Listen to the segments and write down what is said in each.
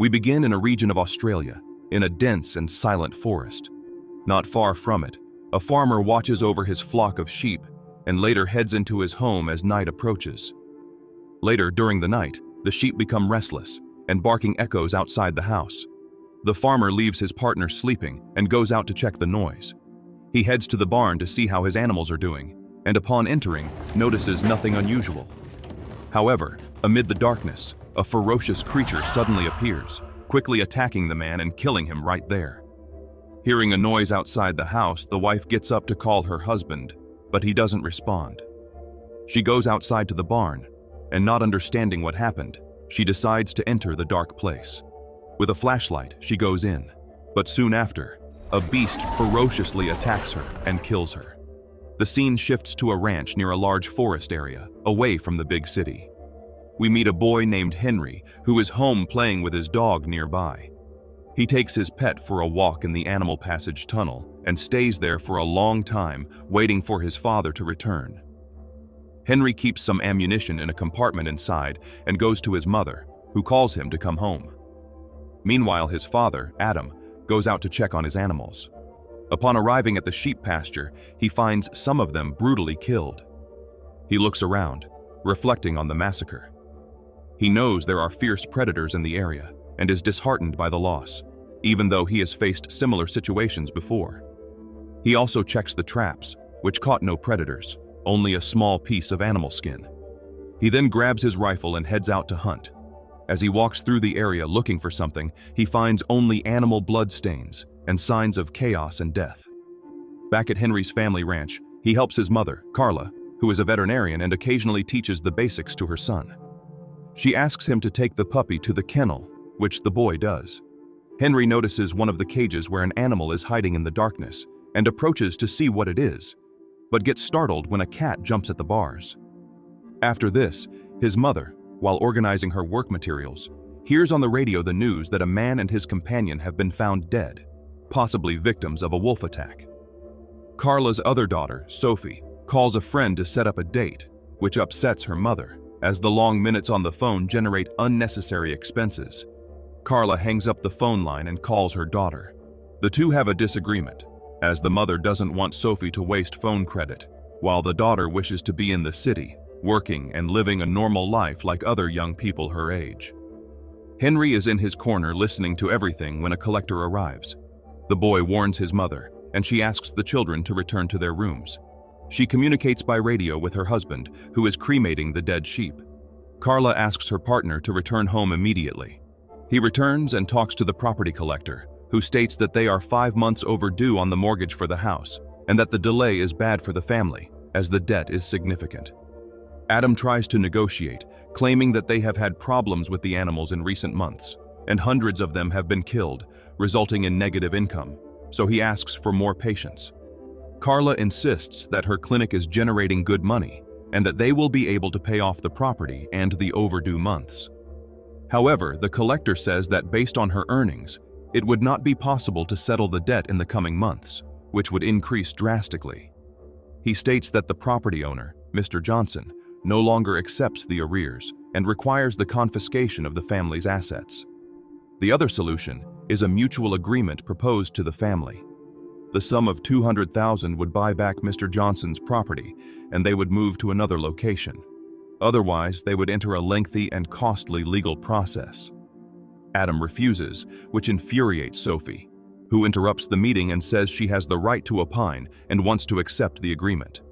We begin in a region of Australia, in a dense and silent forest. Not far from it, a farmer watches over his flock of sheep and later heads into his home as night approaches. Later, during the night, the sheep become restless, and barking echoes outside the house. The farmer leaves his partner sleeping and goes out to check the noise. He heads to the barn to see how his animals are doing, and upon entering, notices nothing unusual. However, amid the darkness, a ferocious creature suddenly appears, quickly attacking the man and killing him right there. Hearing a noise outside the house, the wife gets up to call her husband, but he doesn't respond. She goes outside to the barn, and not understanding what happened, she decides to enter the dark place. With a flashlight, she goes in, but soon after, a beast ferociously attacks her and kills her. The scene shifts to a ranch near a large forest area, away from the big city. We meet a boy named Henry, who is home playing with his dog nearby. He takes his pet for a walk in the animal passage tunnel and stays there for a long time, waiting for his father to return. Henry keeps some ammunition in a compartment inside and goes to his mother, who calls him to come home. Meanwhile, his father, Adam, goes out to check on his animals. Upon arriving at the sheep pasture, he finds some of them brutally killed. He looks around, reflecting on the massacre. He knows there are fierce predators in the area and is disheartened by the loss, even though he has faced similar situations before. He also checks the traps, which caught no predators, only a small piece of animal skin. He then grabs his rifle and heads out to hunt. As he walks through the area looking for something, he finds only animal blood stains and signs of chaos and death. Back at Henry's family ranch, he helps his mother, Carla, who is a veterinarian and occasionally teaches the basics to her son. She asks him to take the puppy to the kennel, which the boy does. Henry notices one of the cages where an animal is hiding in the darkness and approaches to see what it is, but gets startled when a cat jumps at the bars. After this, his mother, while organizing her work materials, hears on the radio the news that a man and his companion have been found dead, possibly victims of a wolf attack. Carla's other daughter, Sophie, calls a friend to set up a date, which upsets her mother, as the long minutes on the phone generate unnecessary expenses. Carla hangs up the phone line and calls her daughter. The two have a disagreement, as the mother doesn't want Sophie to waste phone credit, while the daughter wishes to be in the city, working and living a normal life like other young people her age. Henry is in his corner listening to everything when a collector arrives. The boy warns his mother, and she asks the children to return to their rooms. She communicates by radio with her husband, who is cremating the dead sheep. Carla asks her partner to return home immediately. He returns and talks to the property collector, who states that they are 5 months overdue on the mortgage for the house, and that the delay is bad for the family, as the debt is significant. Adam tries to negotiate, claiming that they have had problems with the animals in recent months, and hundreds of them have been killed, resulting in negative income, so he asks for more patience. Carla insists that her clinic is generating good money, and that they will be able to pay off the property and the overdue months. However, the collector says that based on her earnings, it would not be possible to settle the debt in the coming months, which would increase drastically. He states that the property owner, Mr. Johnson, no longer accepts the arrears and requires the confiscation of the family's assets. The other solution is a mutual agreement proposed to the family. The sum of $200,000 would buy back Mr. Johnson's property, and they would move to another location. Otherwise, they would enter a lengthy and costly legal process. Adam refuses, which infuriates Sophie, who interrupts the meeting and says she has the right to opine and wants to accept the agreement.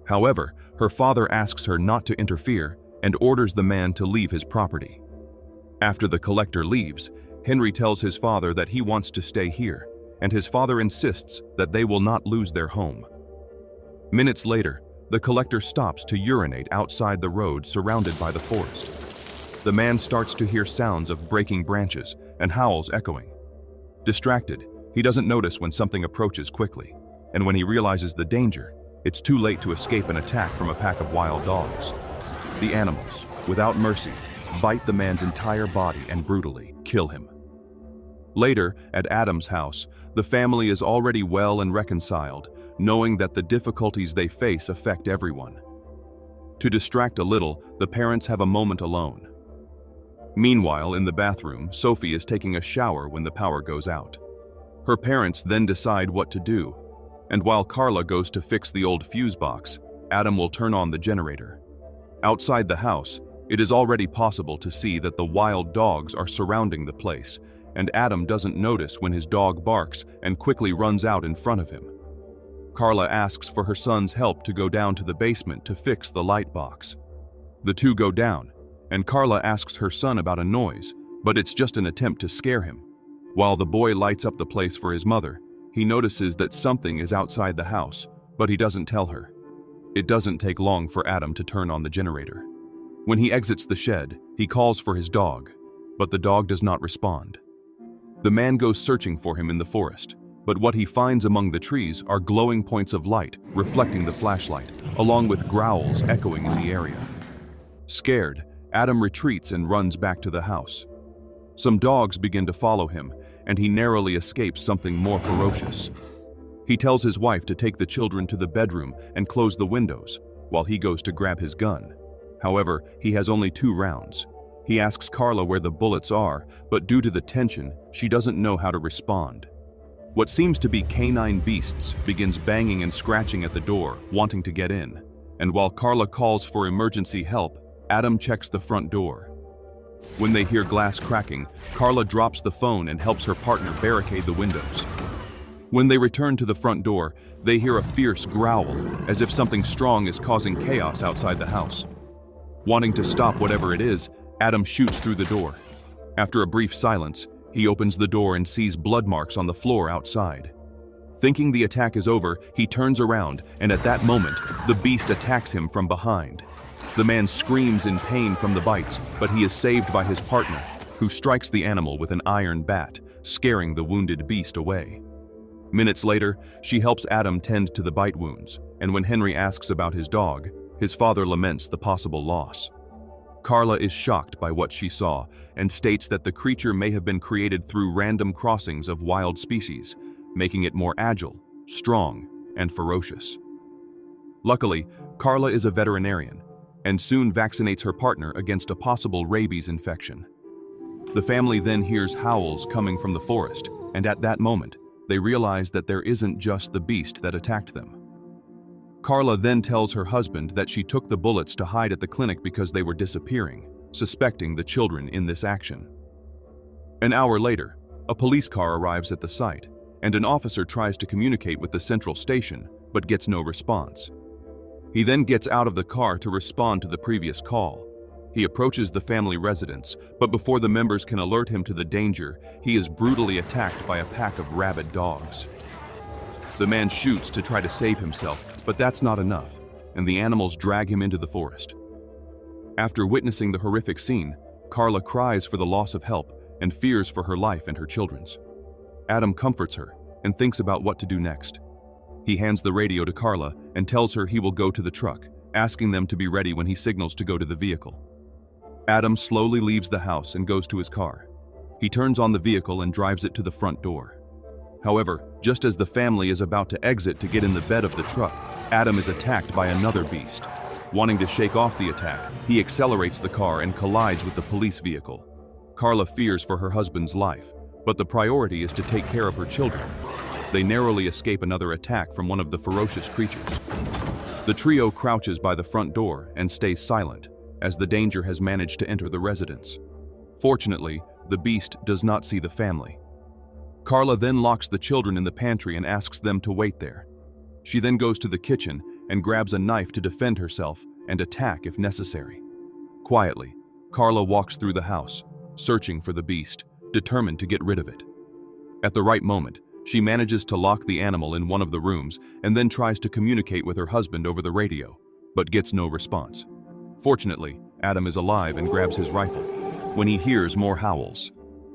However, her father asks her not to interfere and orders the man to leave his property. After the collector leaves, Henry tells his father that he wants to stay here, and his father insists that they will not lose their home. Minutes later, the collector stops to urinate outside the road surrounded by the forest. The man starts to hear sounds of breaking branches and howls echoing. Distracted, he doesn't notice when something approaches quickly, and when he realizes the danger, it's too late to escape an attack from a pack of wild dogs. The animals, without mercy, bite the man's entire body and brutally kill him. Later, at Adam's house, the family is already well and reconciled, knowing that the difficulties they face affect everyone. To distract a little, the parents have a moment alone. Meanwhile, in the bathroom, Sophie is taking a shower when the power goes out. Her parents then decide what to do, and while Carla goes to fix the old fuse box, Adam will turn on the generator. Outside the house, it is already possible to see that the wild dogs are surrounding the place, and Adam doesn't notice when his dog barks and quickly runs out in front of him. Carla asks for her son's help to go down to the basement to fix the light box. The two go down, and Carla asks her son about a noise, but it's just an attempt to scare him. While the boy lights up the place for his mother, he notices that something is outside the house, but he doesn't tell her. It doesn't take long for Adam to turn on the generator. When he exits the shed, he calls for his dog, but the dog does not respond. The man goes searching for him in the forest, but what he finds among the trees are glowing points of light reflecting the flashlight, along with growls echoing in the area. Scared, Adam retreats and runs back to the house. Some dogs begin to follow him, and he narrowly escapes something more ferocious. He tells his wife to take the children to the bedroom and close the windows, while he goes to grab his gun. However, he has only 2 rounds. He asks Carla where the bullets are, but due to the tension, she doesn't know how to respond. What seems to be canine beasts begins banging and scratching at the door, wanting to get in. And while Carla calls for emergency help, Adam checks the front door. When they hear glass cracking, Carla drops the phone and helps her partner barricade the windows. When they return to the front door, they hear a fierce growl, as if something strong is causing chaos outside the house. Wanting to stop whatever it is, Adam shoots through the door. After a brief silence, he opens the door and sees blood marks on the floor outside. Thinking the attack is over, he turns around, and at that moment, the beast attacks him from behind. The man screams in pain from the bites, but he is saved by his partner, who strikes the animal with an iron bat, scaring the wounded beast away. Minutes later, she helps Adam tend to the bite wounds, and when Henry asks about his dog, his father laments the possible loss. Carla is shocked by what she saw and states that the creature may have been created through random crossings of wild species, making it more agile, strong, and ferocious. Luckily, Carla is a veterinarian, and soon vaccinates her partner against a possible rabies infection. The family then hears howls coming from the forest, and at that moment, they realize that there isn't just the beast that attacked them. Carla then tells her husband that she took the bullets to hide at the clinic because they were disappearing, suspecting the children in this action. An hour later, a police car arrives at the site, and an officer tries to communicate with the central station, but gets no response. He then gets out of the car to respond to the previous call. He approaches the family residence, but before the members can alert him to the danger, he is brutally attacked by a pack of rabid dogs. The man shoots to try to save himself, but that's not enough, and the animals drag him into the forest. After witnessing the horrific scene, Carla cries for the loss of help and fears for her life and her children's. Adam comforts her and thinks about what to do next. He hands the radio to Carla and tells her he will go to the truck, asking them to be ready when he signals to go to the vehicle. Adam slowly leaves the house and goes to his car. He turns on the vehicle and drives it to the front door. However, just as the family is about to exit to get in the bed of the truck, Adam is attacked by another beast. Wanting to shake off the attack, he accelerates the car and collides with the police vehicle. Carla fears for her husband's life, but the priority is to take care of her children. They narrowly escape another attack from one of the ferocious creatures. The trio crouches by the front door and stays silent, as the danger has managed to enter the residence. Fortunately, the beast does not see the family. Carla then locks the children in the pantry and asks them to wait there. She then goes to the kitchen and grabs a knife to defend herself and attack if necessary. Quietly, Carla walks through the house, searching for the beast, determined to get rid of it. At the right moment, she manages to lock the animal in one of the rooms and then tries to communicate with her husband over the radio, but gets no response. Fortunately, Adam is alive and grabs his rifle when he hears more howls.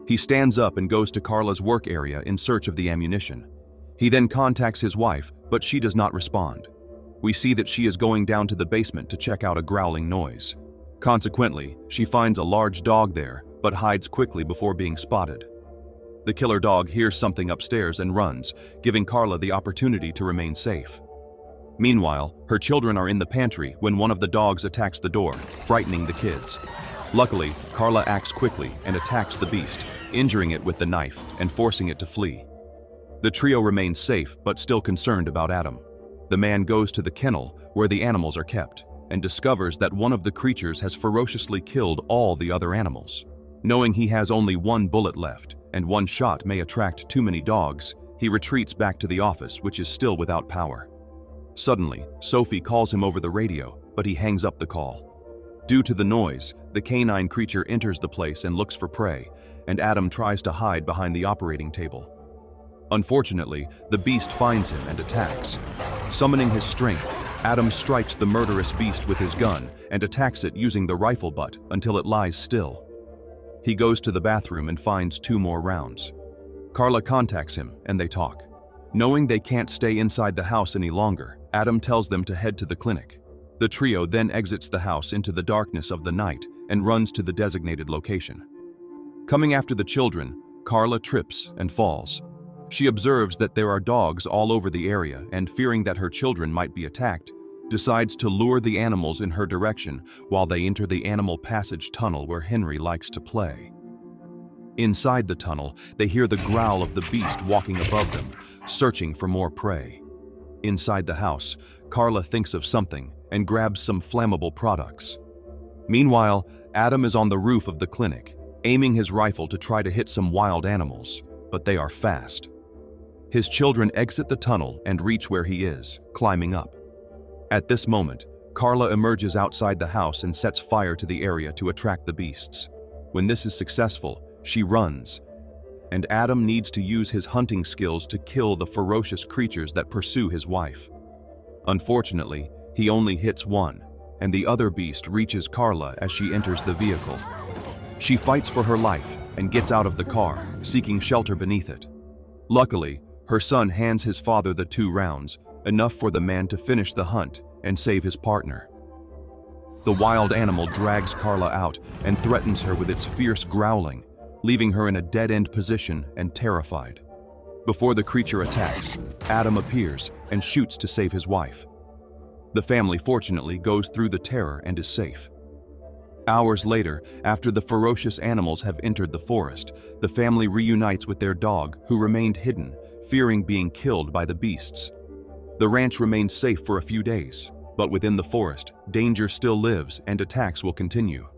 He stands up and goes to Carla's work area in search of the ammunition. He then contacts his wife, but she does not respond. We see that she is going down to the basement to check out a growling noise. Consequently, she finds a large dog there, but hides quickly before being spotted. The killer dog hears something upstairs and runs, giving Carla the opportunity to remain safe. Meanwhile, her children are in the pantry when one of the dogs attacks the door, frightening the kids. Luckily, Carla acts quickly and attacks the beast, injuring it with the knife and forcing it to flee. The trio remains safe but still concerned about Adam. The man goes to the kennel where the animals are kept and discovers that one of the creatures has ferociously killed all the other animals. Knowing he has only one bullet left and one shot may attract too many dogs, he retreats back to the office, which is still without power. Suddenly, Sophie calls him over the radio, but he hangs up the call. Due to the noise, the canine creature enters the place and looks for prey, and Adam tries to hide behind the operating table. Unfortunately, the beast finds him and attacks. Summoning his strength, Adam strikes the murderous beast with his gun and attacks it using the rifle butt until it lies still. He goes to the bathroom and finds 2 more rounds. Carla contacts him and they talk. Knowing they can't stay inside the house any longer, Adam tells them to head to the clinic. The trio then exits the house into the darkness of the night and runs to the designated location. Coming after the children, Carla trips and falls. She observes that there are dogs all over the area and, fearing that her children might be attacked, decides to lure the animals in her direction while they enter the animal passage tunnel where Henry likes to play. Inside the tunnel, they hear the growl of the beast walking above them, searching for more prey. Inside the house, Carla thinks of something and grabs some flammable products. Meanwhile, Adam is on the roof of the clinic, aiming his rifle to try to hit some wild animals, but they are fast. His children exit the tunnel and reach where he is, climbing up. At this moment, Carla emerges outside the house and sets fire to the area to attract the beasts. When this is successful, she runs, and Adam needs to use his hunting skills to kill the ferocious creatures that pursue his wife. Unfortunately, he only hits one, and the other beast reaches Carla as she enters the vehicle. She fights for her life and gets out of the car, seeking shelter beneath it. Luckily, her son hands his father the 2 rounds, enough for the man to finish the hunt and save his partner. The wild animal drags Carla out and threatens her with its fierce growling, leaving her in a dead-end position and terrified. Before the creature attacks, Adam appears and shoots to save his wife. The family fortunately goes through the terror and is safe. Hours later, after the ferocious animals have entered the forest, the family reunites with their dog, who remained hidden, fearing being killed by the beasts. The ranch remains safe for a few days, but within the forest, danger still lives and attacks will continue.